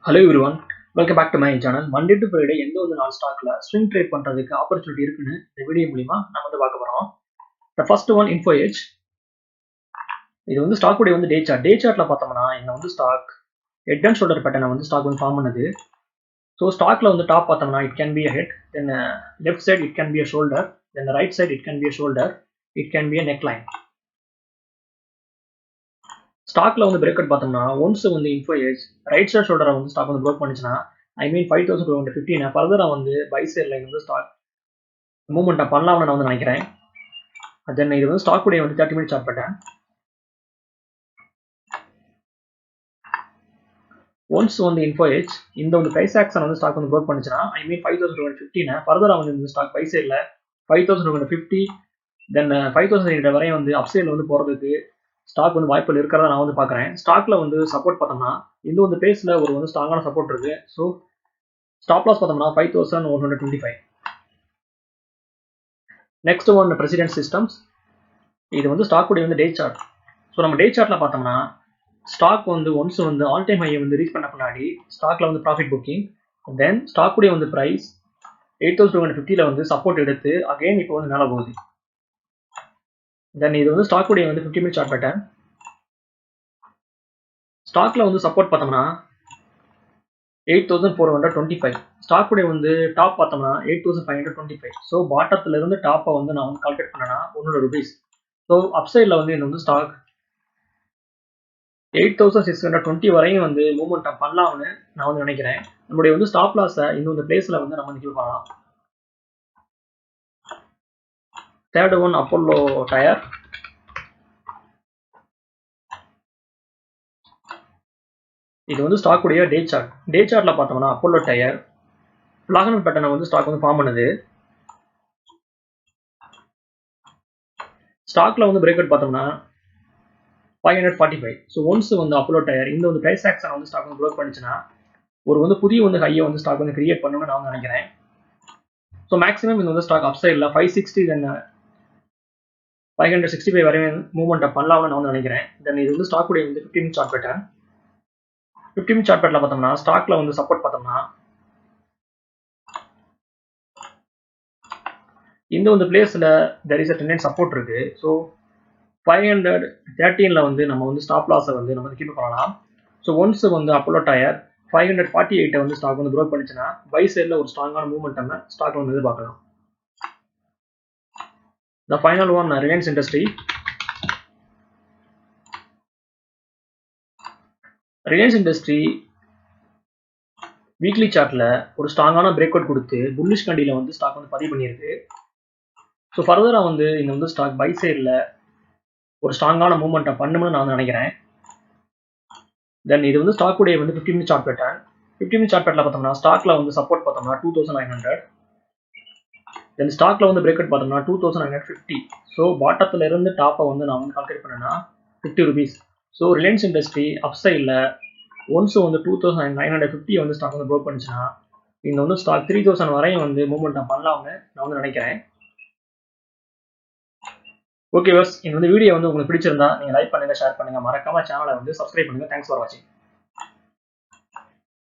Hello everyone, welcome back to my channel. Monday to Friday எந்த ஒரு நாள் ஸ்டாக்ல swing trade பண்றதுக்கு ஆப்பர்ச்சுனிட்டி இருக்குன்னு இந்த வீடியோ மூலமா நம்ம வந்து பார்க்க போறோம். The first one Info Edge. இது வந்து ஸ்டாக் உடைய வந்து டே சார்ட்ல பார்த்தோம்னா இங்க வந்து stock head and shoulder pattern வந்து ஸ்டாக் வந்து ஃபார்ம் பண்ணுது. ஸோ ஸ்டாக்ல வந்து டாப் பார்த்தோம்னா it can be a head, then left side it can be a shoulder, then the right side it can be a shoulder, it can be a neckline. ஸ்டாக்ல வந்து break out பார்த்தோம்னா once வந்து Info Edge right side ஷோல்டரை வந்து stock வந்து Broek பண்ணிச்சுன்னா ஐ மீன் 5215 ஃபர்தரா வந்து by side line வந்து stock movement பண்ணலாம்னு நான் வந்து நினைக்கிறேன். தென் இது வந்து ஸ்டாக் உடைய வந்து 30 மினிட் சார்ட் பேட்டர்ன். ஒன்ஸ் வந்து Info Edge இந்த வந்து பிரைஸ் ஆக்ஷன் வந்து ஸ்டாக் வந்து ப்ரோக் பண்ணிச்சுன்னா ஐ மீன் 5215 ஃபர்தரா வந்து இந்த ஸ்டாக் பை சைட்ல 5250 தென் 5000 வரையும் வந்து அப் சைட்ல வந்து போறதுக்கு ஸ்டாக் வந்து வாய்ப்புகள் இருக்கிறதா நான் வந்து பார்க்குறேன். ஸ்டாக்ல வந்து சப்போர்ட் பார்த்தோம்னா இந்த வந்து பேஸ்ல ஒரு வந்து ஸ்ட்ராங்கான சப்போர்ட் இருக்கு. ஸோ ஸ்டாப் லாஸ் பார்த்தோம்னா 5125. Next one president systems. இது வந்து ஸ்டாக் உடைய வந்து டே சார்ட். ஸோ நம்ம டே சார்ட்ல பார்த்தோம்னா ஸ்டாக் வந்து ஒன்ஸ் வந்து ஆல் டைம் ஹையை வந்து ரீச் பண்ண முன்னாடி ஸ்டாக்ல வந்து ப்ராஃபிட் புக்கிங், தென் ஸ்டாக் உடைய வந்து பிரைஸ் 8250 வந்து சப்போர்ட் எடுத்து அகைன் இப்போ வந்து மேலே போகுது. தென் இது வந்து ஸ்டாக் உடைய வந்து 50 மினிட் சார்ட் பேட்டர்ன். ஸ்டாக்ல வந்து சப்போர்ட் பார்த்தோம்னா 8425. ஸ்டாக் உடைய வந்து டாப் பார்த்தோம்னா 8525. ஸோ பாட்டத்துல இருந்து டாப்பை வந்து நான் வந்து கால்குலேட் பண்ணேன்னா 100 ரூபீஸ். ஸோ அப்சைட்ல வந்து இந்த வந்து ஸ்டாக் 8620 வரையும் வந்து மூவ்மெண்ட் பண்ணலாம்னு நான் வந்து நினைக்கிறேன். நம்மளுடைய வந்து ஸ்டாப் லாஸை இந்த வந்து பிளேஸ்ல வந்து நம்ம வந்து கிவ் பண்ணலாம். Third one Apollo tyre. இது வந்து ஸ்டாக் உடைய டே சார்ட். டே சார்ட்ல பார்த்தோம்னா அப்போலோ டயர் பிளாகனல் பேட்டர்னை வந்து ஸ்டாக் வந்து ஃபார்ம் பண்ணுது. ஸ்டாக்ல வந்து பிரேக் அவுட் பார்த்தோம்னா 545. ஸோ ஒன்ஸ் வந்து அப்போலோ டயர் இந்த வந்து பிரைஸ் ஆக்ஷன் வந்து ஸ்டாக் வந்து ப்ரோக் பண்ணிச்சுன்னா ஒரு வந்து புதிய வந்து ஹையை வந்து ஸ்டாக் வந்து கிரியேட் பண்ணணும்னு நான் வந்து நினைக்கிறேன். ஸோ மேக்ஸிமம் இந்த வந்து ஸ்டாக் அப்சைட்ல 560 தென் 565 வரையும் மூவ்மெண்ட் பண்ணலாம்னு நான் வந்து நினைக்கிறேன். தென் இது வந்து ஸ்டாக் உடைய வந்து 15 minute chart pattern. 15 minute chart பேட்டர்ல பார்த்தோம்னா ஸ்டாக்ல வந்து சப்போர்ட் பார்த்தோம்னா இந்த வந்து பிளேஸ்ல there is a tendon support இருக்கு. ஸோ 513 வந்து நம்ம வந்து ஸ்டாப் லாஸை வந்து நம்ம கீப் பண்ணலாம். ஸோ ஒன்ஸ் வந்து அப்போலோ டயர் 548 வந்து ஸ்டாக் வந்து ப்ரோக் பண்ணிச்சுன்னா பை சைட்ல ஒரு ஸ்ட்ராங்கான மூவ்மெண்ட் ஸ்டாக் வந்து எதிர்பார்க்கலாம். The final one Reliance Industry. Reliance Industry weekly சார்ட்ல ஒரு ஸ்ட்ராங்கான பிரேக் அவுட் கொடுத்து புல்லிஷ் கண்டியில வந்து ஸ்டாக் வந்து பதிவு பண்ணியிருக்கு. ஸோ ஃபர்தரா வந்து இந்த வந்து ஸ்டாக் பை சைடில் ஒரு ஸ்ட்ராங்கான மூவ்மெண்ட்டை பண்ணும்னு நான் வந்து நினைக்கிறேன். தென் இது வந்து ஸ்டாக் உடைய வந்து 15 minute chart pattern. 15 minute chart பேட்டர்ல பார்த்தோம்னா ஸ்டாக்ல வந்து சப்போர்ட் பார்த்தோம்னா 2900. தென் ஸ்டாக்ல வந்து பிரேக் அவுட் பார்த்தோம்னா 2950. ஸோ பாட்டத்துல இருந்து டாப்பை வந்து நான் வந்து கால்குலேட் பண்ணேன்னா 50 ரூபீஸ். ஸோ ரிலையன்ஸ் இண்டஸ்ட்ரி அப்சைடில் ஒன்ஸ் வந்து 2950 வந்து ஸ்டாக் வந்து ப்ரோக் பண்ணிச்சுன்னா இந்த வந்து ஸ்டாக் 3000 வரையும் வந்து மூவ்மெண்ட் பண்ணலாம்னு நான் வந்து நினைக்கிறேன். ஓகே பஸ், இந்த வந்து வீடியோ வந்து உங்களுக்கு பிடிச்சிருந்தா நீங்க லைக் பண்ணுங்க, ஷேர் பண்ணுங்க, மறக்காம சேனலை வந்து சப்ஸ்கிரைப் பண்ணுங்க. தேங்க்ஸ் ஃபார் வாட்சிங்.